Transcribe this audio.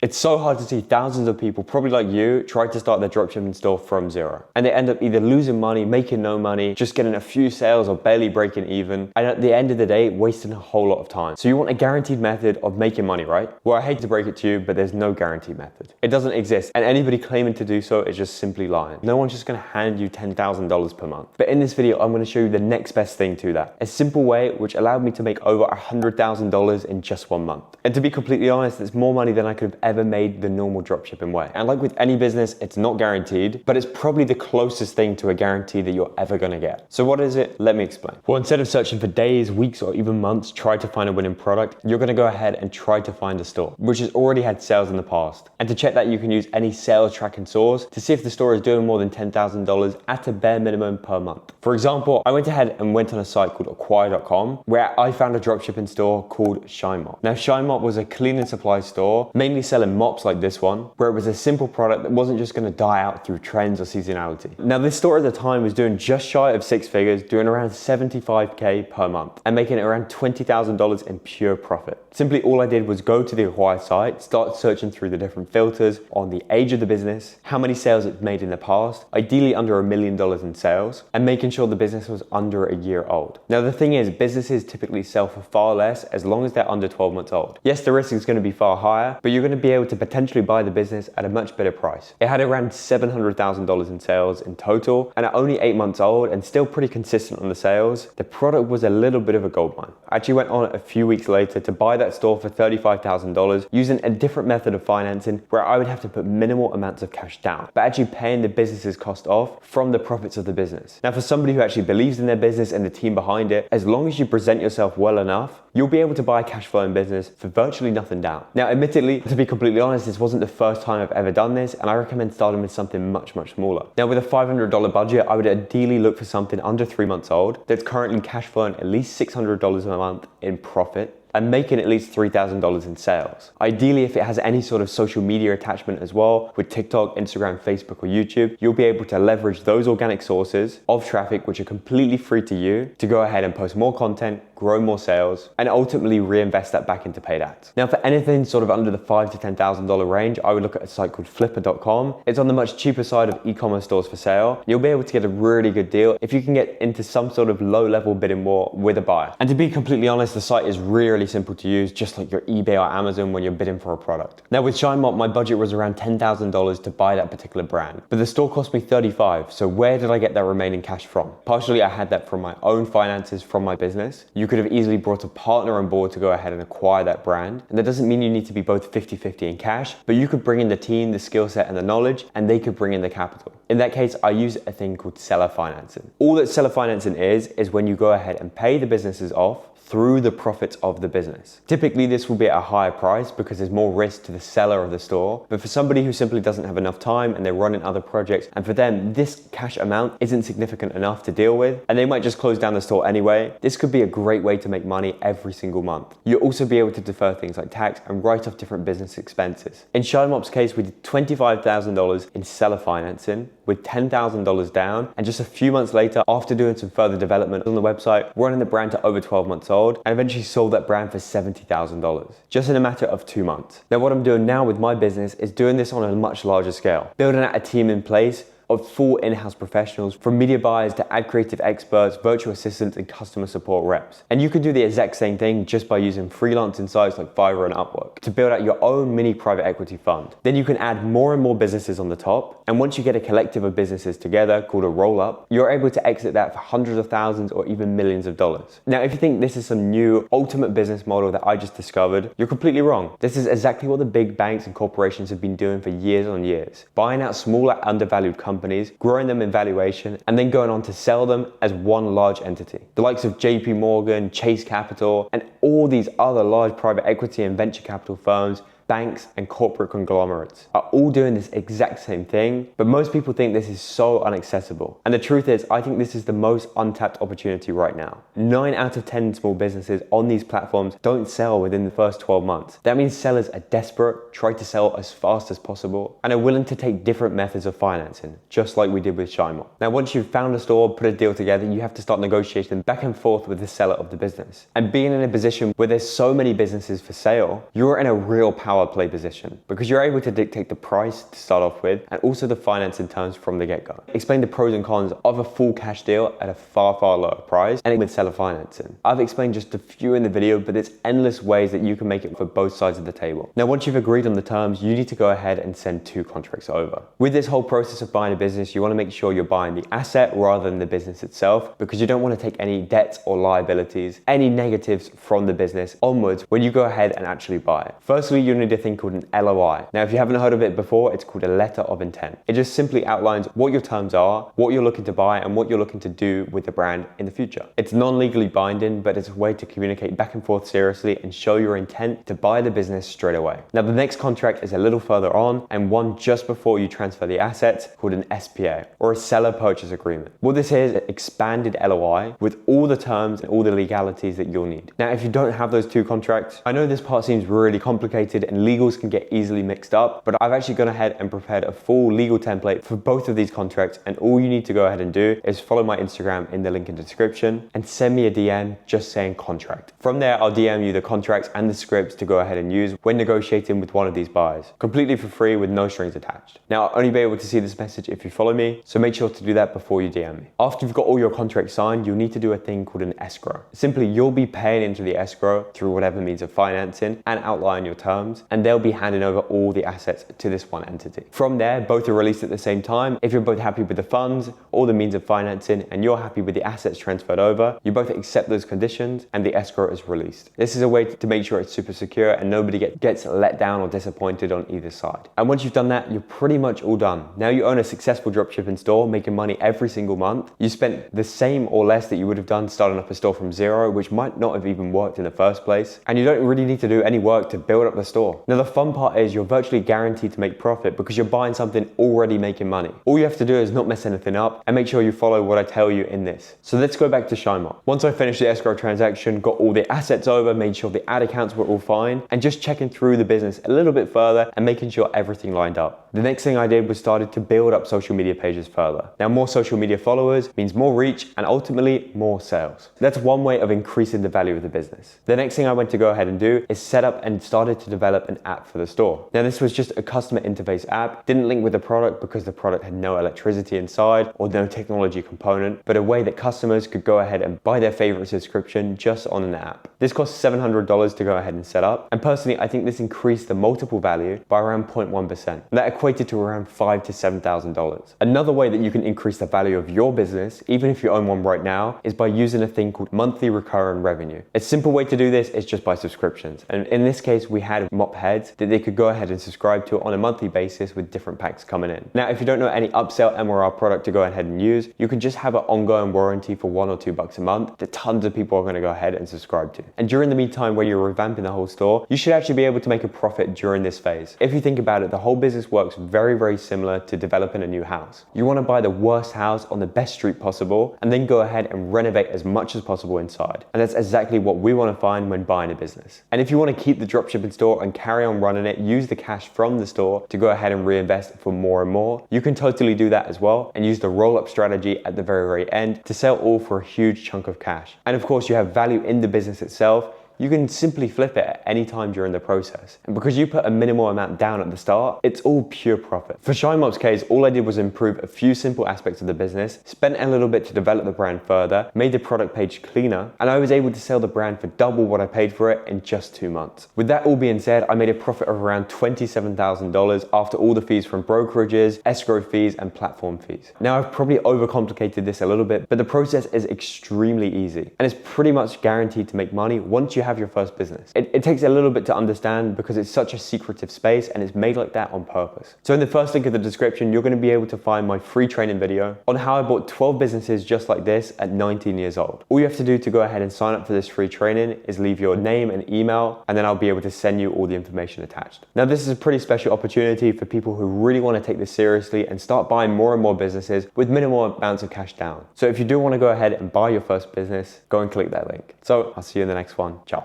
It's so hard to see thousands of people, probably like you, try to start their dropshipping store from zero. And they end up either losing money, making no money, just getting a few sales or barely breaking even. And at the end of the day, wasting a whole lot of time. So you want a guaranteed method of making money, right? Well, I hate to break it to you, but there's no guaranteed method. It doesn't exist. And anybody claiming to do so is just simply lying. No one's just gonna hand you $10,000 per month. But in this video, I'm gonna show you the next best thing to that. A simple way which allowed me to make over $100,000 in just 1 month. And to be completely honest, it's more money than I could have ever made the normal dropshipping way. And like with any business, it's not guaranteed, but it's probably the closest thing to a guarantee that you're ever gonna get. So what is it? Let me explain. Well, instead of searching for days, weeks, or even months, try to find a winning product, you're gonna go ahead and try to find a store, which has already had sales in the past. And to check that, you can use any sales tracking source to see if the store is doing more than $10,000 at a bare minimum per month. For example, I went ahead and went on a site called acquire.com where I found a dropshipping store called Shine Mop. Now, Shine Mop was a cleaning supply store, mainly selling mops like this one, where it was a simple product that wasn't just gonna die out through trends or seasonality. Now, this store at the time was doing just shy of 6 figures, doing around 75K per month and making around $20,000 in pure profit. Simply all I did was go to the acquire site, start searching through the different filters on the age of the business, how many sales it's made in the past, ideally under $1 million in sales, and making sure the business was under a year old. Now, the thing is, businesses typically sell for far less as long as they're under 12 months old. Yes, the risk is gonna be far higher, but you're gonna be able to potentially buy the business at a much better price. It had around $700,000 in sales in total, and at only 8 months old and still pretty consistent on the sales, the product was a little bit of a gold mine. I actually went on a few weeks later to buy that store for $35,000 using a different method of financing where I would have to put minimal amounts of cash down, but actually paying the business's cost off from the profits of the business. Now, for somebody who actually believes in their business and the team behind it, as long as you present yourself well enough, you'll be able to buy a cash flowing business for virtually nothing down. Now, admittedly, to be completely honest, this wasn't the first time I've ever done this, and I recommend starting with something much, much smaller. Now, with a $500 budget, I would ideally look for something under 3 months old that's currently cash flowing at least $600 a month in profit and making at least $3,000 in sales. Ideally, if it has any sort of social media attachment as well, with TikTok, Instagram, Facebook, or YouTube, you'll be able to leverage those organic sources of traffic, which are completely free to you, to go ahead and post more content, grow more sales, and ultimately reinvest that back into paid ads. Now, for anything sort of under the $5,000 to $10,000 range, I would look at a site called flipper.com. It's on the much cheaper side of e-commerce stores for sale. You'll be able to get a really good deal if you can get into some sort of low-level bidding war with a buyer. And to be completely honest, the site is really simple to use, just like your eBay or Amazon when you're bidding for a product. Now, with Shine Mop, my budget was around $10,000 to buy that particular brand, but the store cost me $35,000. So where did I get that remaining cash from? Partially, I had that from my own finances from my business. You could have easily brought a partner on board to go ahead and acquire that brand. And that doesn't mean you need to be both 50-50 in cash, but you could bring in the team, the skill set, and the knowledge, and they could bring in the capital. In that case, I use a thing called seller financing. All that seller financing is when you go ahead and pay the businesses off through the profits of the business. Typically, this will be at a higher price because there's more risk to the seller of the store. But for somebody who simply doesn't have enough time and they're running other projects, and for them, this cash amount isn't significant enough to deal with, and they might just close down the store anyway, this could be a great way to make money every single month. You'll also be able to defer things like tax and write off different business expenses. In Shine Mop's case, we did $25,000 in seller financing with $10,000 down, and just a few months later, after doing some further development on the website, running the brand to over 12 months old, and eventually sold that brand for $70,000, just in a matter of 2 months. Now, what I'm doing now with my business is doing this on a much larger scale, building out a team in place of full in-house professionals, from media buyers to ad creative experts, virtual assistants, and customer support reps. And you can do the exact same thing just by using freelancing sites like Fiverr and Upwork to build out your own mini private equity fund. Then you can add more and more businesses on the top. And once you get a collective of businesses together called a roll-up, you're able to exit that for hundreds of thousands or even millions of dollars. Now, if you think this is some new ultimate business model that I just discovered, you're completely wrong. This is exactly what the big banks and corporations have been doing for years on years, buying out smaller, undervalued companies, growing them in valuation, and then going on to sell them as one large entity. The likes of JP Morgan, Chase Capital, and all these other large private equity and venture capital firms, banks, and corporate conglomerates are all doing this exact same thing, but most people think this is so inaccessible. And the truth is, I think this is the most untapped opportunity right now. 9 out of 10 small businesses on these platforms don't sell within the first 12 months. That means sellers are desperate, try to sell as fast as possible, and are willing to take different methods of financing, just like we did with Shine Mop. Now, once you've found a store, put a deal together, you have to start negotiating back and forth with the seller of the business. And being in a position where there's so many businesses for sale, you're in a real power power play position because you're able to dictate the price to start off with and also the financing terms from the get-go. Explain the pros and cons of a full cash deal at a far lower price and with seller financing. I've explained just a few in the video, but there's endless ways that you can make it for both sides of the table. Now, once you've agreed on the terms, you need to go ahead and send 2 contracts over. With this whole process of buying a business, you want to make sure you're buying the asset rather than the business itself because you don't want to take any debts or liabilities, any negatives from the business onwards when you go ahead and actually buy it. Firstly, you need a thing called an LOI. Now, if you haven't heard of it before, it's called a letter of intent. It just simply outlines what your terms are, what you're looking to buy, and what you're looking to do with the brand in the future. It's non-legally binding, but it's a way to communicate back and forth seriously and show your intent to buy the business straight away. Now, the next contract is a little further on and one just before you transfer the assets called an SPA or a seller purchase agreement. What this is an expanded LOI with all the terms and all the legalities that you'll need. Now, if you don't have those 2 contracts, I know this part seems really complicated and legals can get easily mixed up, but I've actually gone ahead and prepared a full legal template for both of these contracts, and all you need to go ahead and do is follow my Instagram in the link in the description and send me a DM just saying contract. From there, I'll DM you the contracts and the scripts to go ahead and use when negotiating with one of these buyers, completely for free with no strings attached. Now, I'll only be able to see this message if you follow me, so make sure to do that before you DM me. After you've got all your contracts signed, you'll need to do a thing called an escrow. Simply, you'll be paying into the escrow through whatever means of financing and outline your terms, and they'll be handing over all the assets to this one entity. From there, both are released at the same time. If you're both happy with the funds or the means of financing and you're happy with the assets transferred over, you both accept those conditions and the escrow is released. This is a way to make sure it's super secure and nobody gets let down or disappointed on either side. And once you've done that, you're pretty much all done. Now you own a successful dropshipping store, making money every single month. You spent the same or less that you would have done starting up a store from zero, which might not have even worked in the first place. And you don't really need to do any work to build up the store. Now the fun part is you're virtually guaranteed to make profit because you're buying something already making money. All you have to do is not mess anything up and make sure you follow what I tell you in this. So let's go back to ShineMob. Once I finished the escrow transaction, got all the assets over, made sure the ad accounts were all fine, and just checking through the business a little bit further and making sure everything lined up. The next thing I did was started to build up social media pages further. Now more social media followers means more reach and ultimately more sales. That's one way of increasing the value of the business. The next thing I went to go ahead and do is set up and started to develop an app for the store. Now this was just a customer interface app, didn't link with the product because the product had no electricity inside or no technology component, but a way that customers could go ahead and buy their favorite subscription just on an app. This cost $700 to go ahead and set up, and personally I think this increased the multiple value by around 0.1%. That equated to around $5,000 to $7,000. Another way that you can increase the value of your business, even if you own one right now, is by using a thing called monthly recurring revenue. A simple way to do this is just by subscriptions, and in this case we had mop heads that they could go ahead and subscribe to on a monthly basis with different packs coming in. Now if you don't know any upsell MRR product to go ahead and use, you can just have an ongoing warranty for $1 or $2 a month that tons of people are going to go ahead and subscribe to. And during the meantime where you're revamping the whole store, you should actually be able to make a profit during this phase. If you think about it, the whole business works very similar to developing a new house. You want to buy the worst house on the best street possible and then go ahead and renovate as much as possible inside. And that's exactly what we want to find when buying a business. And if you want to keep the dropshipping store and carry on running it, use the cash from the store to go ahead and reinvest for more and more, you can totally do that as well and use the roll-up strategy at the very end to sell all for a huge chunk of cash. And of course you have value in the business itself. You can simply flip it at any time during the process. And because you put a minimal amount down at the start, it's all pure profit. For ShineMob's case, all I did was improve a few simple aspects of the business, spent a little bit to develop the brand further, made the product page cleaner, and I was able to sell the brand for double what I paid for it in just 2 months. With that all being said, I made a profit of around $27,000 after all the fees from brokerages, escrow fees, and platform fees. Now I've probably overcomplicated this a little bit, but the process is extremely easy and it's pretty much guaranteed to make money once you have your first business. It takes a little bit to understand because it's such a secretive space and it's made like that on purpose. So in the first link of the description, you're going to be able to find my free training video on how I bought 12 businesses just like this at 19 years old. All you have to do to go ahead and sign up for this free training is leave your name and email, and then I'll be able to send you all the information attached. Now this is a pretty special opportunity for people who really want to take this seriously and start buying more and more businesses with minimal amounts of cash down. So if you do want to go ahead and buy your first business, go and click that link. So I'll see you in the next one. Ciao.